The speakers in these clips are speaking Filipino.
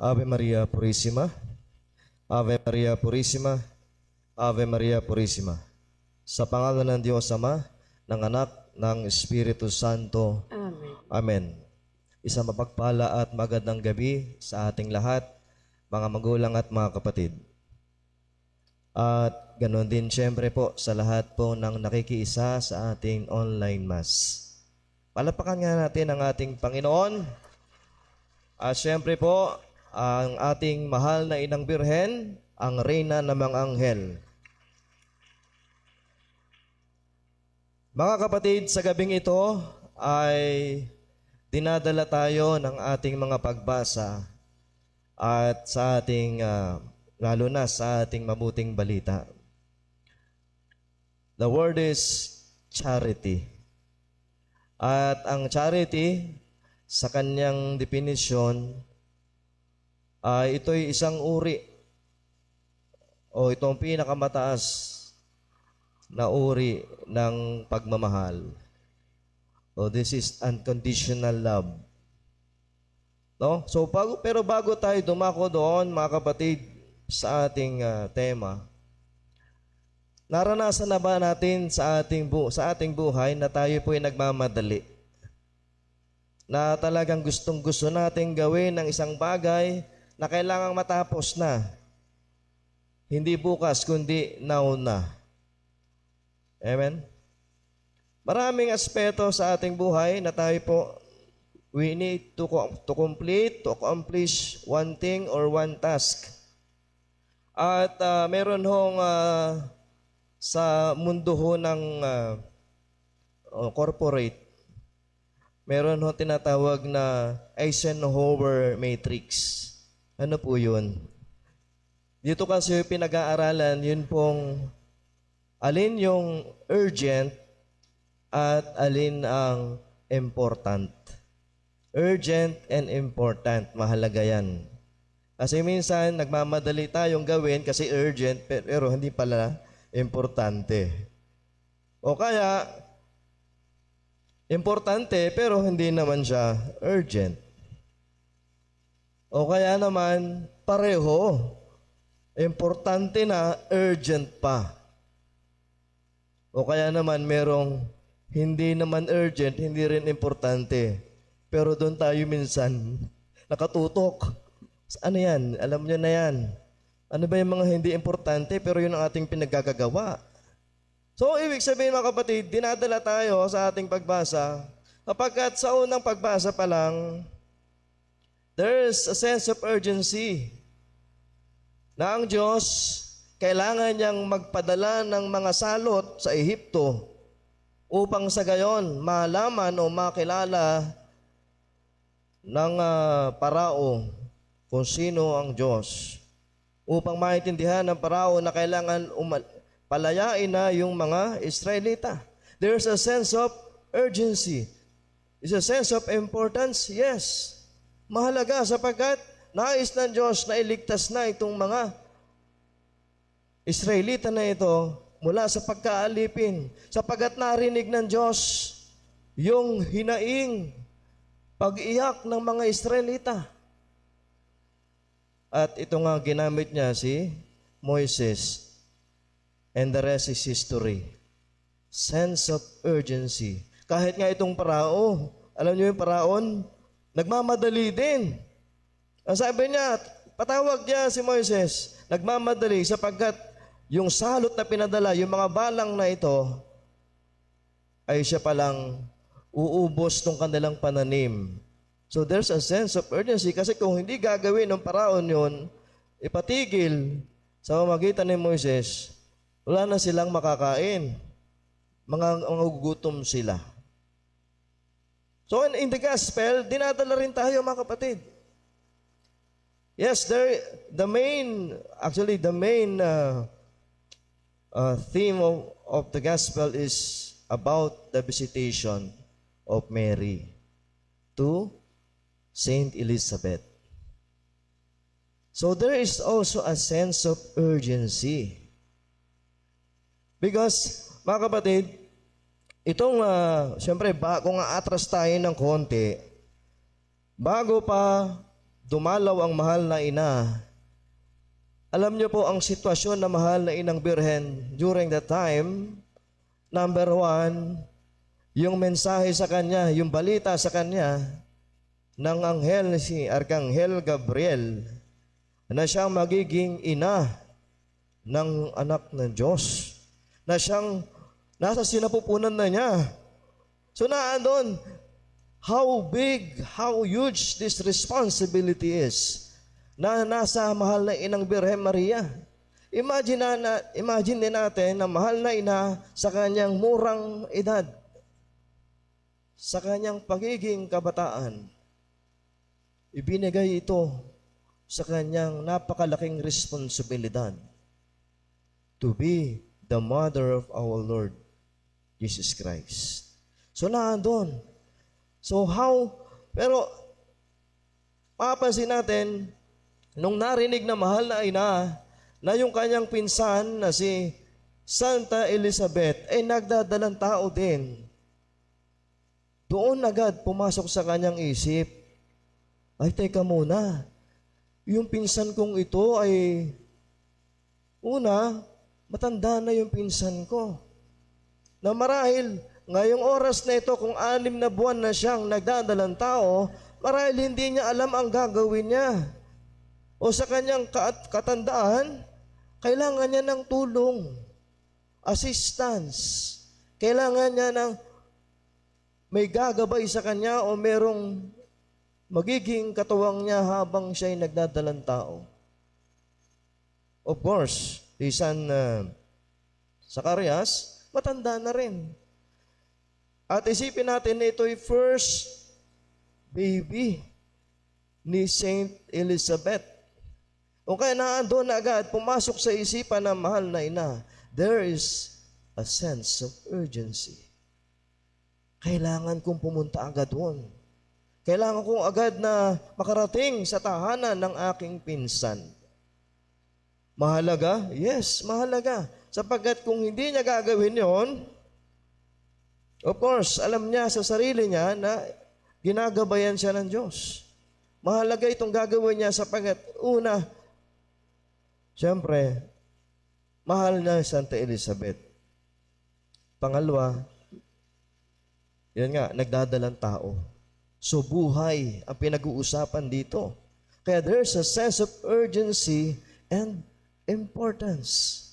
Ave Maria Purissima, Ave Maria Purissima, Ave Maria Purissima. Sa pangalan ng Diyos Ama, ng Anak, ng Espiritu Santo. Amen. Amen. Isang mapagpala at magandang gabi sa ating lahat, mga magulang at mga kapatid. At ganoon din siyempre po sa lahat po ng nakikiisa sa ating online mass. Palapakan nga natin ang ating Panginoon. At siyempre po, ang ating mahal na Inang Birhen, ang Reyna ng mga Anghel. Mga kapatid, sa gabing ito ay dinadala tayo ng ating mga pagbasa at sa ating, lalo na sa ating mabuting balita. The word is charity. At ang charity, sa kanyang definisyon, ito'y isang uri o itong pinakamataas na uri ng pagmamahal. So this is unconditional love. No? So pero bago tayo dumako doon, mga kapatid, sa ating tema, naranasan na ba natin sa ating buhay na tayo po ay nagmamadali? Na talagang gustong-gusto nating gawin ng isang bagay na kailangang matapos na. Hindi bukas, kundi now na. Amen? Maraming aspeto sa ating buhay na tayo po, we need to accomplish one thing or one task. At meron hong sa mundo ho ng corporate, meron hong tinatawag na Eisenhower Matrix. Ano po yun? Dito kasi pinag-aaralan, yun pong alin yung urgent at alin ang important. Urgent and important, mahalaga yan. Kasi minsan, nagmamadali tayong gawin kasi urgent, pero hindi pala importante. O kaya, importante, pero hindi naman siya urgent. O kaya naman, pareho. Importante na, urgent pa. O kaya naman merong hindi naman urgent, hindi rin importante. Pero doon tayo minsan nakatutok. Ano yan? Alam niyo na yan. Ano ba yung mga hindi importante pero yun ang ating pinagkakagawa? So, ibig sabihin mga kapatid, dinadala tayo sa ating pagbasa kapagkat sa unang pagbasa pa lang, there's a sense of urgency na ang Diyos kailangan niyang magpadala ng mga salot sa Ehipto upang sa gayon malaman o makilala ng parao kung sino ang Diyos. Upang maintindihan ng parao na kailangan palayain na yung mga Israelita. There's a sense of urgency. Is a sense of importance? Yes. Mahalaga sapagkat nais ng Diyos na iligtas na itong mga Israelita na ito mula sa pagkaalipin, sapagat narinig ng Diyos yung hinaing pag-iyak ng mga Israelita. At ito nga ginamit niya si Moises, and the rest is history. Sense of urgency. Kahit nga itong parao, alam niyo yung paraon, nagmamadali din. Ang sabi niya, patawag niya si Moises, nagmamadali sapagkat yung salot na pinadala, yung mga balang na ito, ay siya palang uubos ng kanilang pananim. So there's a sense of urgency kasi kung hindi gagawin ng paraon yun, ipatigil sa pamamagitan ni Moises, wala na silang makakain. Mga gugutom sila. So in the gospel, dinadala rin tayo mga kapatid. Yes, the main theme of the gospel is about the visitation of Mary to Saint Elizabeth. So there is also a sense of urgency. Because, mga kapatid, itong, siyempre, kung atras tayo ng konti, bago pa dumalaw ang mahal na ina. Alam niyo po ang sitwasyon na mahal na inang birhen during that time. Number one, yung mensahe sa kanya, yung balita sa kanya ng anghel si Arkanghel Gabriel na siyang magiging ina ng anak ng Diyos. Na siyang nasa sinapupunan na niya. So naandun, how big, how huge this responsibility is na nasa mahal na inang Birhen Maria. Imagine din natin na mahal na ina sa kanyang murang edad, sa kanyang pagiging kabataan, ibinigay ito sa kanyang napakalaking responsibilidad to be the mother of our Lord Jesus Christ. So naandun. So how, pero mapapansin natin, nung narinig na mahal na ina, na yung kanyang pinsan na si Santa Elizabeth ay nagdadalang tao din, doon agad pumasok sa kanyang isip, ay teka muna, yung pinsan kong ito ay, una, matanda na yung pinsan ko. Na marahil, ngayong oras na ito, kung 6 na buwan na siyang nagdadalang tao, marahil hindi niya alam ang gagawin niya. O sa kanyang katandaan, kailangan niya ng tulong, assistance. Kailangan niya ng may gagabay sa kanya o merong magiging katuwang niya habang siya'y nagdadalang tao. Of course, si San Zacarias, matanda na rin. At isipin natin na ito'y first baby ni Saint Elizabeth. O kaya naandun na agad, pumasok sa isipan ng mahal na ina, there is a sense of urgency. Kailangan kong pumunta agad doon. Kailangan kong agad na makarating sa tahanan ng aking pinsan. Mahalaga? Yes, mahalaga. Sapagkat kung hindi niya gagawin yon, of course, alam niya sa sarili niya na ginagabayan siya ng Diyos. Mahalaga itong gagawin niya sapagkat una, siyempre, mahal niya Santa Elizabeth. Pangalawa, yan nga, nagdadalang tao. So buhay ang pinag-uusapan dito. Kaya there's a sense of urgency and importance.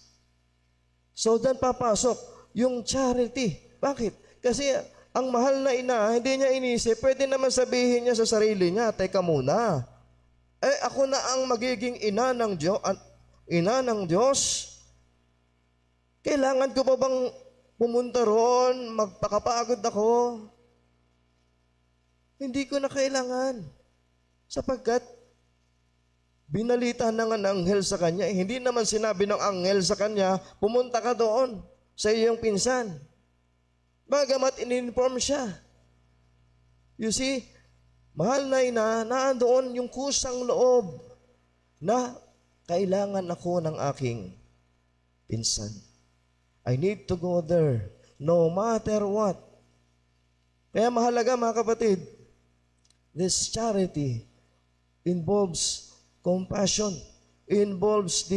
So doon papasok yung charity. Bakit? Kasi ang mahal na ina, hindi niya inisip, pwede naman sabihin niya sa sarili niya, teka muna, ako na ang magiging ina ng Diyos. Kailangan ko pa bang pumunta roon, magpakapagod ako? Hindi ko na kailangan. Sapagkat binalita na nga ng anghel sa kanya, hindi naman sinabi ng anghel sa kanya, pumunta ka doon sa iyong pinsan. Bagamat in-inform siya. You see, mahal na ina, naandoon yung kusang loob na kailangan ako ng aking pinsan. I need to go there no matter what. Kaya mahalaga mga kapatid, this charity involves compassion, involves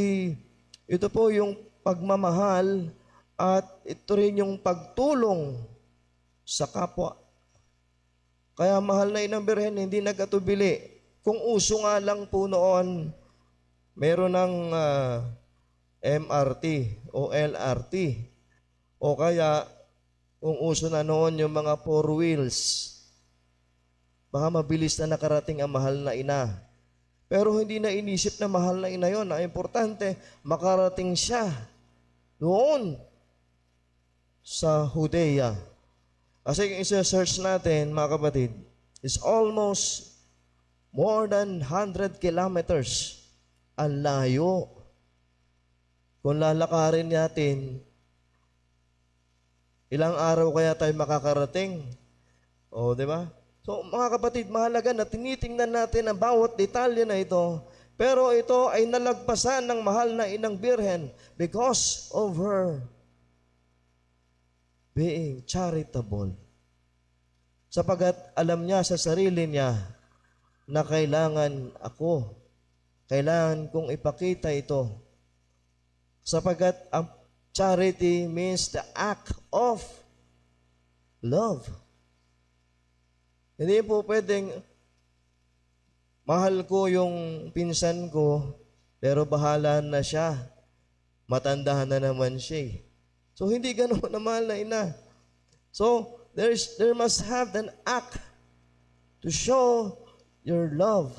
ito po yung pagmamahal at ito rin yung pagtulong sa kapwa. Kaya mahal na inang Birhen, hindi nagkatubili. Kung uso nga lang po noon, meron ng MRT o LRT. O kaya, kung uso na noon yung mga 4 wheels, baka mabilis na nakarating ang mahal na ina. Pero hindi na inisip na mahal na ina yon. Ang importante, makarating siya doon sa Judea. Kasi kung isa-search natin, mga kapatid, is almost more than 100 kilometers. Ang layo. Kung lalakarin natin, ilang araw kaya tayo makakarating? O, di ba? So, mga kapatid, mahalaga na tinitingnan natin ang bawat detalye na ito. Pero ito ay nalagpasan ng mahal na inang Birhen because of her being charitable. Sapagat alam niya sa sarili niya na kailangan ako. Kailangan kong ipakita ito. Sapagkat ang charity means the act of love. Hindi po pwedeng mahal ko yung pinsan ko, pero bahala na siya. Matanda na naman siya. So, hindi ganoon na mahal na ina. So, there must have an act to show your love.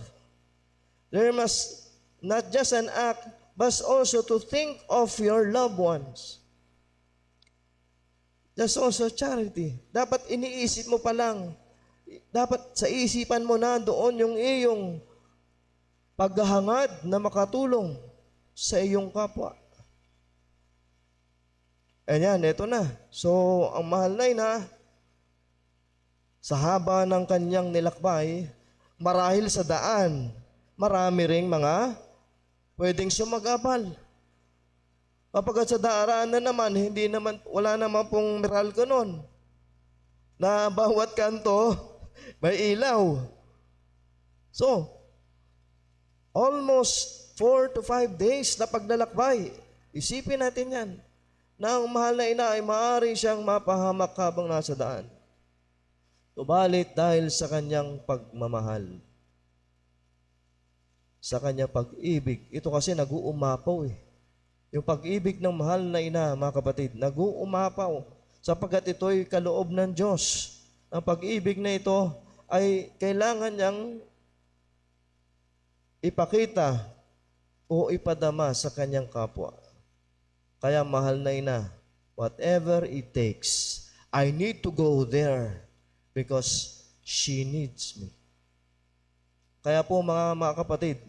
There must not just an act, but also to think of your loved ones. That's also charity. Dapat iniisip mo pa lang. Dapat sa isipan mo na doon yung iyong paghahangad na makatulong sa iyong kapwa. Ayan, eto na. So, ang mahal na ina, sa haba ng kanyang nilakbay, marahil sa daan, marami ring mga pwedeng sumagabal. Kapag sa daraanan naman, wala naman pong Meralco nun. Na bawat kanto, may ilaw. So, almost 4 to 5 days na paglalakbay. Isipin natin yan, na ang mahal na ina ay maaari siyang mapahamak habang nasa daan. Subalit dahil sa kanyang pagmamahal, sa kanyang pag-ibig. Ito kasi nag-uumapaw eh. Yung pag-ibig ng mahal na ina, mga kapatid, nag-uumapaw sapagkat ito'y kaloob ng Diyos. Ang pag-ibig na ito ay kailangan niyang ipakita o ipadama sa kanyang kapwa. Kaya mahal na ina, whatever it takes, I need to go there because she needs me. Kaya po mga kapatid,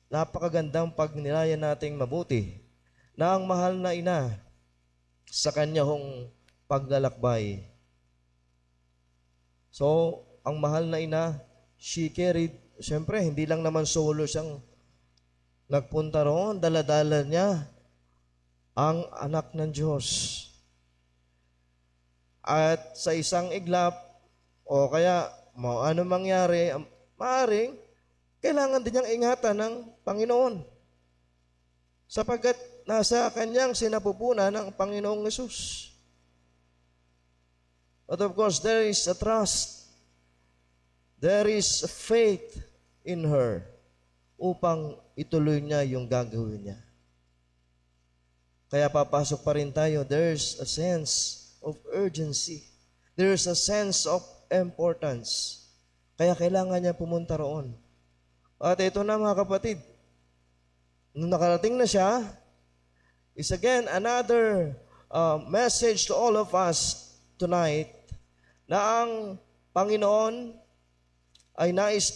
napakagandang pagnilayan nating mabuti na ang mahal na ina sa kanyang paglalakbay. So, ang mahal na ina, she carried, siyempre, hindi lang naman solo siyang nagpunta roon, daladala niya ang anak ng Diyos. At sa isang iglap, o kaya ano mangyari, maaaring kailangan din niyang ingatan ng Panginoon. Sapagkat nasa kanyang sinapupunan ng Panginoong Yesus. But of course, there is a trust. There is a faith in her upang ituloy niya yung gagawin niya. Kaya papasok pa rin tayo, there's a sense of urgency. There's a sense of importance. Kaya kailangan niya pumunta roon. At ito na mga kapatid, nung nakarating na siya, is again another message to all of us tonight na ang Panginoon ay nais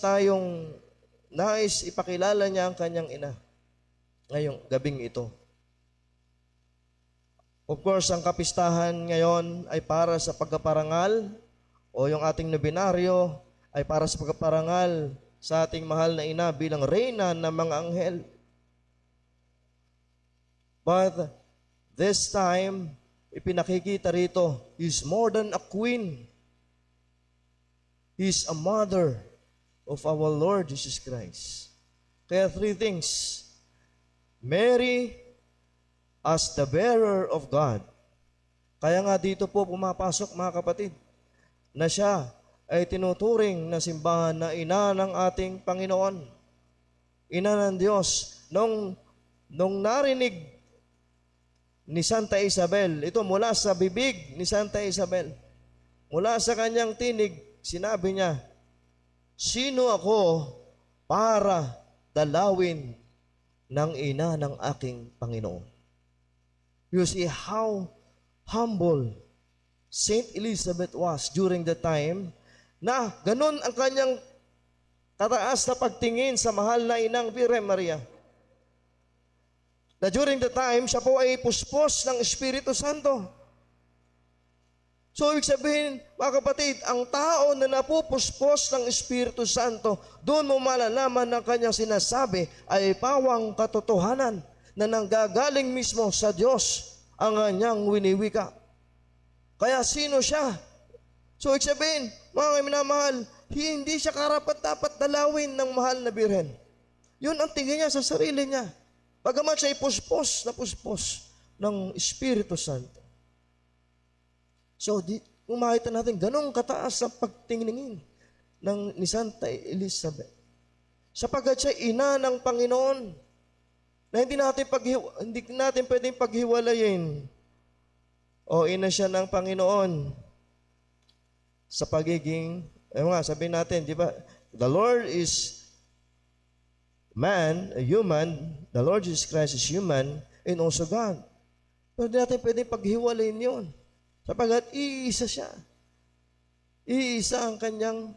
ipakilala niya ang kanyang ina ngayong gabing ito. Of course, ang kapistahan ngayon ay para sa pagkaparangal o yung ating nobinaryo ay para sa pagkaparangal sa ating mahal na ina bilang reyna ng mga anghel. But this time, ipinakikita rito, is more than a queen. He's a mother of our Lord Jesus Christ. Kaya 3 things. Mary as the bearer of God. Kaya nga dito po pumapasok mga kapatid, na siya ay tinuturing na simbahan na ina ng ating Panginoon. Ina ng Diyos. Nung narinig ni Santa Isabel, ito mula sa bibig ni Santa Isabel, mula sa kanyang tinig, sinabi niya, sino ako para dalawin ng ina ng aking Panginoon? You see how humble Saint Elizabeth was during the time na ganun ang kanyang kataas na pagtingin sa mahal na inang Birhen Maria. Na during the time, siya po ay puspos ng Espiritu Santo. So, ibig sabihin, mga kapatid, ang tao na napupuspos ng Espiritu Santo, doon mo malalaman na kanyang sinasabi ay pawang katotohanan na nanggagaling mismo sa Diyos ang kanyang winiwika. Kaya sino siya? So, ibig sabihin, mga minamahal, hindi siya karapat-dapat dalawin ng mahal na birhen. Yun ang tingin niya sa sarili niya. Bagamat siya puspos ng Espiritu Santo. So, kung makita natin, ganun kataas ang pagtingin ni Santa Elizabeth. Sapagkat siya ina ng Panginoon na hindi natin pwedeng paghiwalayin. O ina siya ng Panginoon sa pagiging, sabihin natin, di ba? The Lord is man, a human. The Lord Jesus Christ is human and also God. Pero di natin pwedeng paghiwalayin yun. Sapagkat iisa siya. Iisa ang kanyang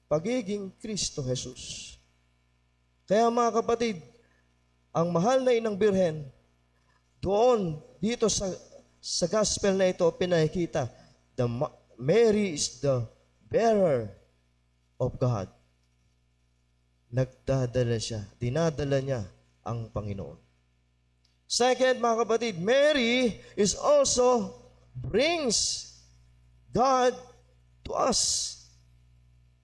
pagiging Kristo Jesus. Kaya mga kapatid, ang mahal na inang birhen, dito sa gospel na ito, pinakikita, Mary is the bearer of God. Nagdadala siya, dinadala niya ang Panginoon. Second, mga kapatid, Mary is also brings God to us.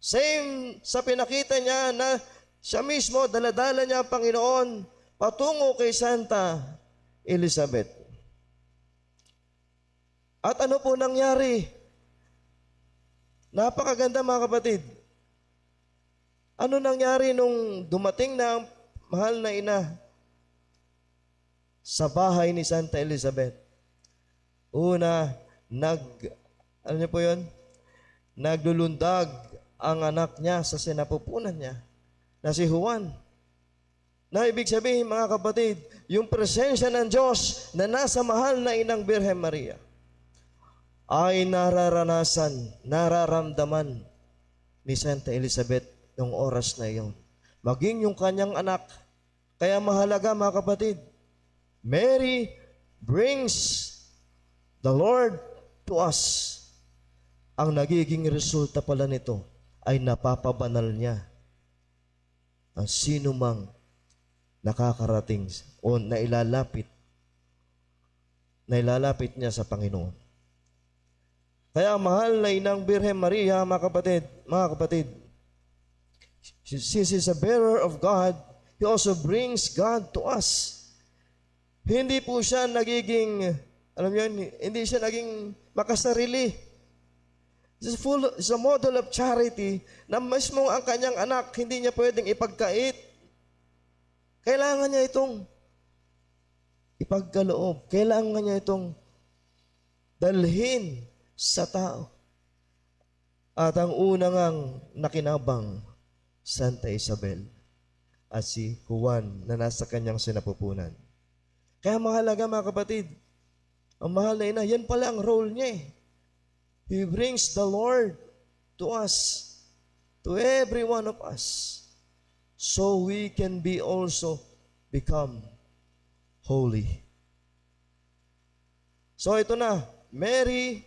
Same sa pinakita niya na siya mismo, daladala niya ang Panginoon patungo kay Santa Elizabeth. At ano po nangyari? Napakaganda mga kapatid. Ano nangyari nung dumating na ang mahal na ina sa bahay ni Santa Elizabeth? Una, ano niyo po yun? Naglulundag ang anak niya sa sinapupunan niya na si Juan. Na ibig sabihin mga kapatid, yung presensya ng Diyos na nasa mahal na inang Birhen Maria ay nararamdaman ni Santa Elizabeth noong oras na iyon. Maging yung kanyang anak. Kaya mahalaga mga kapatid, Mary brings the Lord to us. Ang nagiging resulta pala nito ay napapabanal niya ang sino mang nakakarating o nailalapit niya sa Panginoon. Kaya mahal na inang Birhen Maria, mga kapatid, since He's a bearer of God, He also brings God to us. Hindi po siya nagiging, hindi siya naging makasarili. It's a model of charity na mismo ang kanyang anak, hindi niya pwedeng ipagkait. Kailangan niya itong ipagkaloob. Kailangan niya itong dalhin sa tao. At ang unang nakinabang, Santa Isabel at si Juan na nasa kanyang sinapupunan. Kaya mahalaga mga kapatid, ang mahal na ina, yan pala ang role niya eh. He brings the Lord to us, to every one of us, so we can be also become holy. So ito na, Mary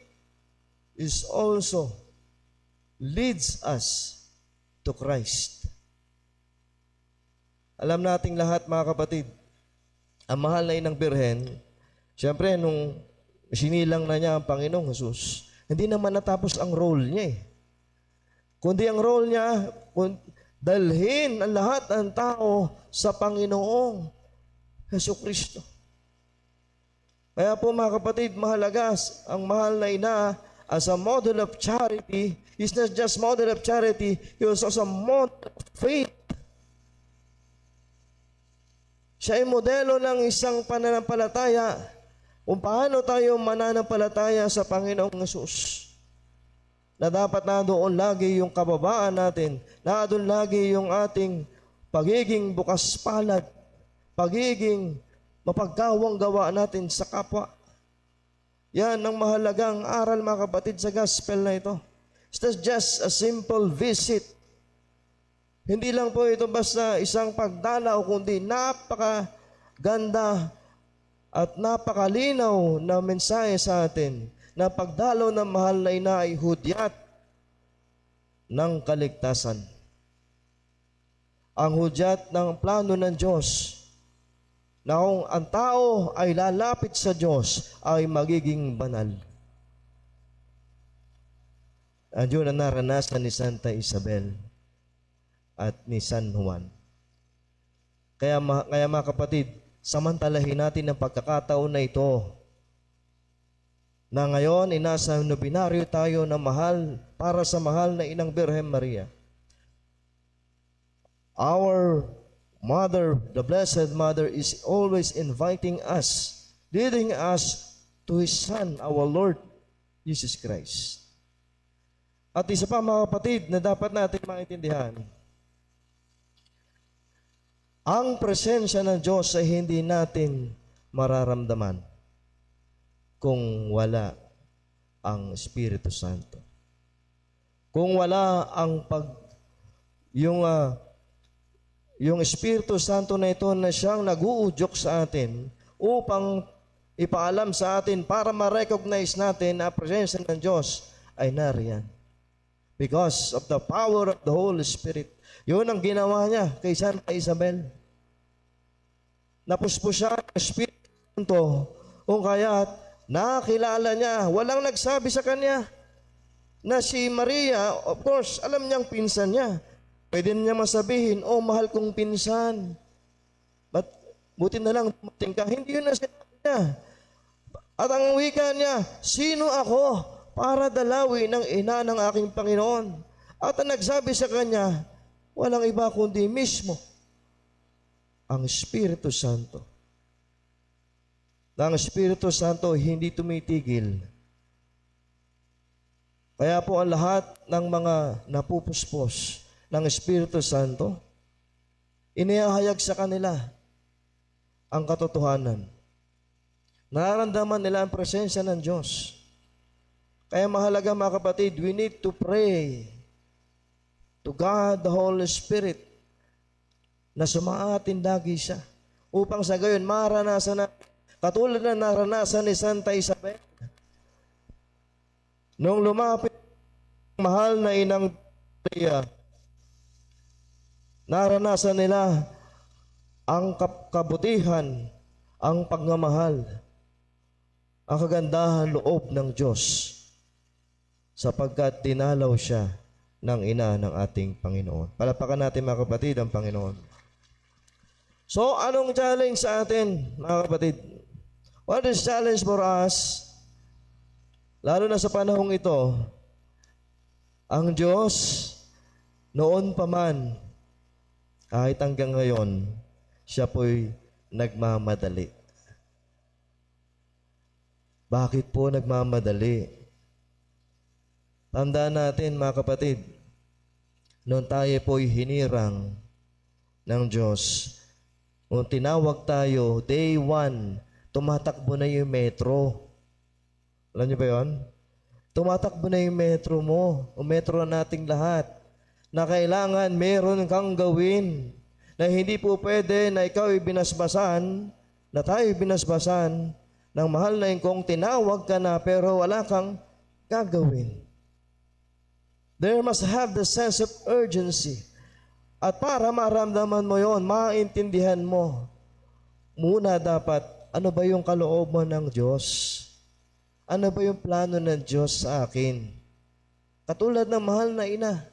is also leads us to Christ. Alam nating lahat mga kapatid, ang mahal na inang Birhen, siyempre nung sinilang na niya ang Panginoong Jesus, hindi naman natapos ang role niya eh. Kundi ang role niya, dalhin ang lahat ng tao sa Panginoong Jesucristo. Kaya po mga kapatid, mahalaga ang mahal na ina as a model of charity. Is not just model of charity, he was also a model of faith. Siya ay modelo ng isang pananampalataya kung paano tayo mananampalataya sa Panginoong Hesus. Na dapat na doon lagi yung kababaan natin, na doon lagi yung ating pagiging bukas palad, pagiging mapagkawang gawa natin sa kapwa. Yan ang mahalagang aral mga kapatid sa gospel na ito. It's not just a simple visit. Hindi lang po ito basta isang pagdalaw, kundi napakaganda at napakalinaw na mensahe sa atin na pagdalaw ng mahal na ina ay hudyat ng kaligtasan. Ang hudyat ng plano ng Diyos na kung ang tao ay lalapit sa Diyos ay magiging banal. Yun ang naranasan ni Santa Isabel at ni San Juan. Kaya mga kapatid, samantalahin natin ang pagkakataon na ito na ngayon inasa nobinaryo tayo na mahal para sa mahal na Inang Birhen Maria. Our Mother, the Blessed Mother, is always inviting us, leading us to His Son, our Lord Jesus Christ. At isa pa mga kapatid na dapat natin maintindihan, ang presensya ng Diyos ay hindi natin mararamdaman kung wala ang Espiritu Santo. Kung wala ang yung Espiritu Santo na ito na siyang nag-uudyok sa atin upang ipaalam sa atin para ma-recognize natin na presensya ng Diyos ay nariyan. Because of the power of the Holy Spirit. Yun ang ginawa niya kay Santa Isabel. Napuspos siya ng Espiritu Santo kung kaya't nakilala niya. Walang nagsabi sa kanya na si Maria, of course, alam niyang pinsan niya. Pwede niya masabihin, oh, mahal kong pinsan. But buti na lang dumating ka. Hindi yun na sinabi niya. At ang wika niya, sino ako para dalawin ng ina ng aking Panginoon? At ang nagsabi sa kanya, walang iba kundi mismo ang Espiritu Santo. Ang Espiritu Santo hindi tumitigil. Kaya po ang lahat ng mga napupuspos ng Espiritu Santo, inihahayag sa kanila ang katotohanan. Nararamdaman nila ang presensya ng Diyos. Kaya mahalaga mga kapatid, we need to pray to God the Holy Spirit na sumaatin lagi siya upang sa gayon maranasan na katulad na naranasan ni Santa Isabel. Nung lumapit ang mahal na Inang Maria, naranasan nila ang kabutihan, ang pagmamahal, ang kagandahan loob ng Diyos sapagkat dinalaw siya ng ina ng ating Panginoon. Palapakan natin mga kapatid ang Panginoon. So, anong challenge sa atin mga kapatid? What is challenge for us? Lalo na sa panahong ito, ang Diyos noon pa man, kahit hanggang ngayon, siya po'y nagmamadali. Bakit po nagmamadali? Tandaan natin mga kapatid, noon tayo po'y hinirang ng Diyos, kung tinawag tayo, day 1, tumatakbo na yung metro. Alam niyo ba yun? Tumatakbo na yung metro mo, o metro na nating lahat, na kailangan meron kang gawin, na hindi po pwede na ikaw ibinasbasan, na tayo ibinasbasan, ng mahal na kung tinawag ka na pero wala kang gagawin. There must have the sense of urgency. At para maramdaman mo yon, maintindihan mo, muna dapat, ano ba yung kalooban ng Diyos? Ano ba yung plano ng Diyos sa akin? Katulad ng mahal na ina.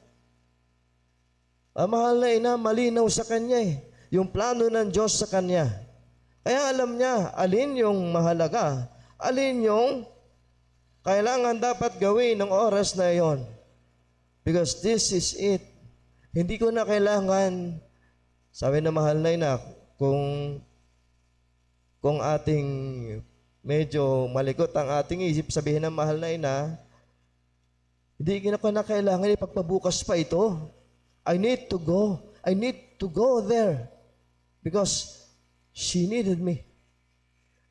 Ang mahal na ina, malinaw sa kanya yung plano ng Diyos sa kanya. Kaya alam niya, alin yung mahalaga, alin yung kailangan dapat gawin ng oras na yon. Because this is it. Hindi ko na kailangan, sabi na mahal na ina, kung ating medyo malikot ang ating isip, sabihin ng mahal na ina, hindi ko na kailangan ipagpabukas pa ito. I need to go. I need to go there. Because she needed me.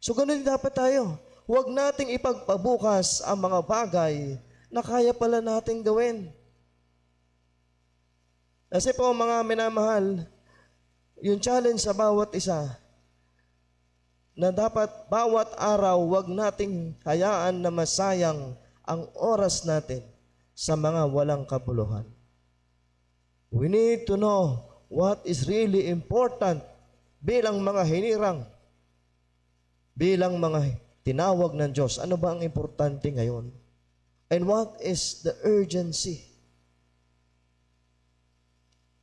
So ganun dapat tayo. Huwag nating ipagpabukas ang mga bagay na kaya pala nating gawin. Kasi po mga minamahal, yung challenge sa bawat isa, na dapat bawat araw wag nating hayaan na masayang ang oras natin sa mga walang kabuluhan. We need to know what is really important bilang mga hinirang, bilang mga tinawag ng Diyos. Ano ba ang importante ngayon? And what is the urgency?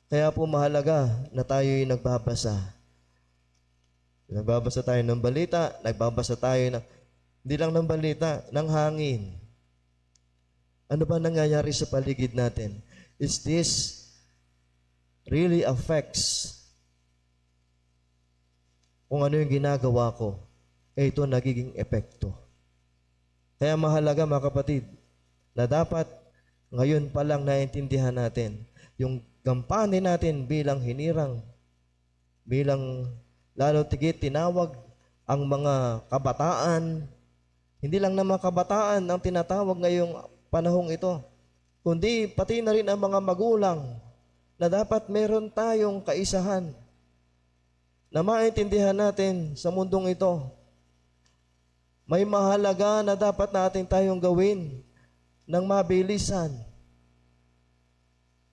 Kaya po mahalaga na tayo'y nagbabasa. Nagbabasa tayo ng balita, nagbabasa tayo ng, hindi lang ng balita, ng hangin. Ano ba nangyayari sa paligid natin? Is this really affects kung ano yung ginagawa ko? Ito nagiging epekto. Kaya mahalaga mga kapatid, na dapat ngayon pa lang naintindihan natin yung gampanin natin bilang hinirang, bilang lalo tigit tinawag ang mga kabataan. Hindi lang na mga kabataan ang tinatawag ngayong panahong ito, kundi pati na rin ang mga magulang na dapat meron tayong kaisahan na maintindihan natin sa mundong ito. May mahalaga na dapat natin tayong gawin ng mabilisan.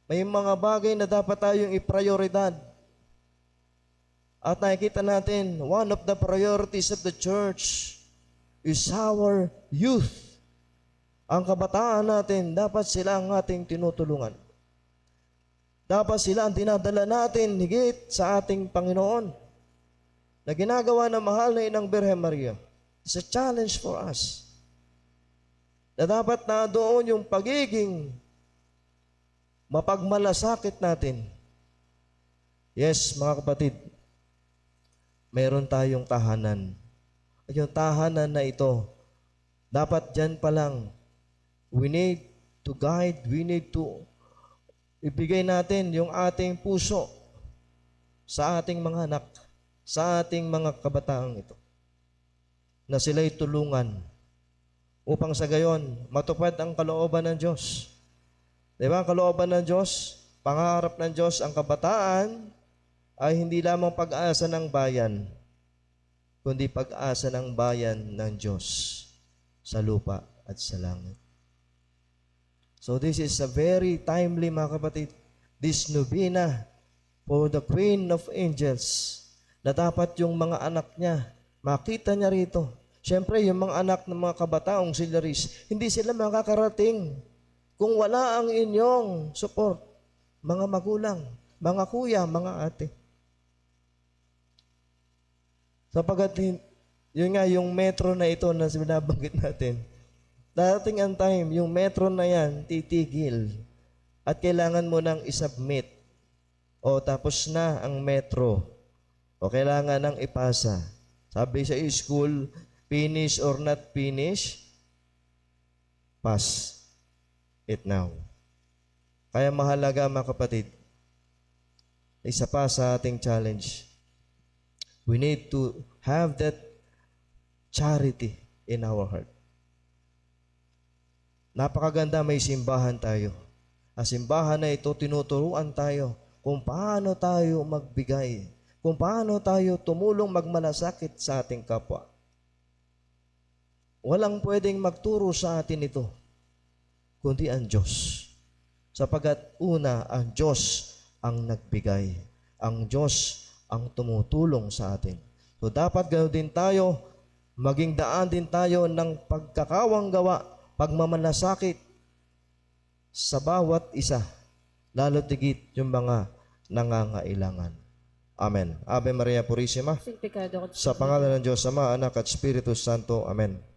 May mga bagay na dapat tayong iprioridad. At nakikita natin, one of the priorities of the church is our youth. Ang kabataan natin, dapat sila ang ating tinutulungan. Dapat sila ang dinadala natin higit sa ating Panginoon na ginagawa ng mahal na Inang Birhen Maria. It's a challenge for us. Na dapat na doon yung pagiging mapagmalasakit natin. Yes, mga kapatid, mayroon tayong tahanan. At yung tahanan na ito, dapat dyan pa lang, we need to guide, we need to ibigay natin yung ating puso sa ating mga anak, sa ating mga kabataang ito, na sila'y tulungan upang sa gayon matupad ang kalooban ng Diyos. Di ba? Ang kalooban ng Diyos, pangarap ng Diyos, ang kabataan ay hindi lamang pag-asa ng bayan, kundi pag-asa ng bayan ng Diyos sa lupa at sa langit. So this is a very timely, mga kapatid, this novena for the Queen of Angels, na dapat yung mga anak niya, makita niya rito. Siyempre, yung mga anak ng mga kabataong auxiliaries, hindi sila makakarating kung wala ang inyong support, mga magulang, mga kuya, mga ate. Sapagat, yun nga, yung metro na ito na binabanggit natin, dating ang time, yung metro na yan, titigil. At kailangan mo nang isubmit. O tapos na ang metro. O kailangan nang ipasa. Sabi sa school, finish or not finish, pass it now. Kaya mahalaga, mga kapatid, isa pa sa ating challenge, we need to have that charity in our heart. Napakaganda, may simbahan tayo. Ang simbahan na ito, tinuturuan tayo kung paano tayo magbigay, kung paano tayo tumulong magmalasakit sa ating kapwa. Walang pwedeng magturo sa atin ito, kundi ang Diyos. Sapagat una, ang Diyos ang nagbigay. Ang Diyos ang tumutulong sa atin. So dapat ganoon din tayo, maging daan din tayo ng pagkakawang gawa, pagmamalasakit sa bawat isa, lalo tigit yung mga nangangailangan. Amen. Ave Maria Purisima. Sa pangalan ng Diyos Ama, Anak at Espiritu Santo. Amen.